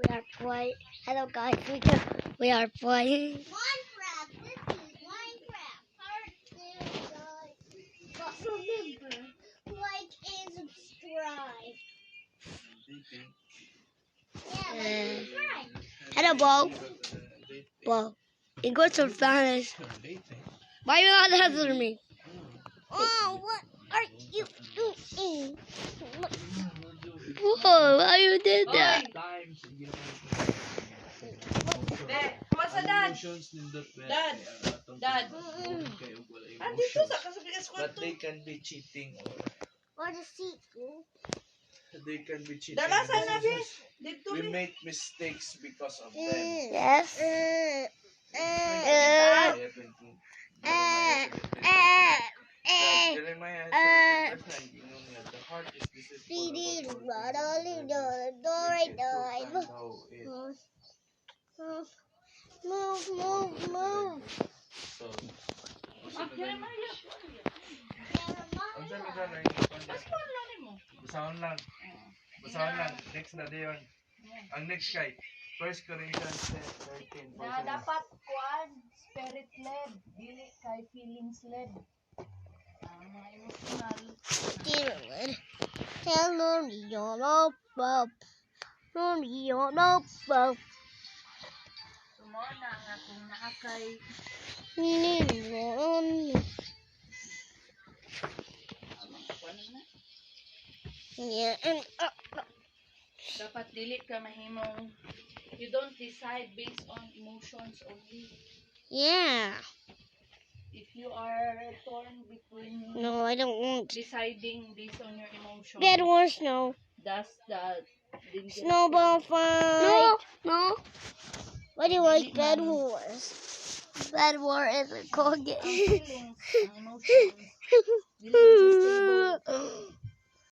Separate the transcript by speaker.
Speaker 1: We are playing. Hello guys, we are playing Minecraft. This is Minecraft Part 2, guys. But remember, like and subscribe. Yeah, subscribe. Hello, Bo. Bo. You go to Spanish. Why you not answering me? Oh, what are you doing? Whoa, why you did that?
Speaker 2: Masa dad? Dad. Andito sa kasabihan ko.
Speaker 3: But they can be cheating
Speaker 1: Or the sequel.
Speaker 3: they can be cheating.
Speaker 2: Dala sana be. Dito
Speaker 3: We
Speaker 2: be.
Speaker 3: make mistakes because of them.
Speaker 1: Yes.
Speaker 3: Jeremiah, the heart is deceitful above all things,
Speaker 1: Move.
Speaker 3: so
Speaker 2: Jeremiah.
Speaker 3: ang sabi ka na
Speaker 2: Passport lang mo.
Speaker 3: basahon lang. Next na dayon. Ang next kay 1 Corinthians 10:13.
Speaker 2: Na dapat kuan spirit led, dili kay feelings led. Mga emotional.
Speaker 1: Tell me you're no pop.
Speaker 2: Sumona nga kung naakay dapat dili ka mahimong you don't decide based on emotions only.
Speaker 1: Yeah.
Speaker 2: If you are torn between
Speaker 1: No, I don't want.
Speaker 2: deciding based on your emotions,
Speaker 1: Bed War Snow.
Speaker 2: that's the dangerous
Speaker 1: Snowball
Speaker 2: thing.
Speaker 1: fight. No. Why do you like
Speaker 2: Dili
Speaker 1: Bed
Speaker 2: man.
Speaker 1: Wars? Bed War is a cool
Speaker 2: Ang
Speaker 1: game.
Speaker 2: feelings, ang emotions, dili man just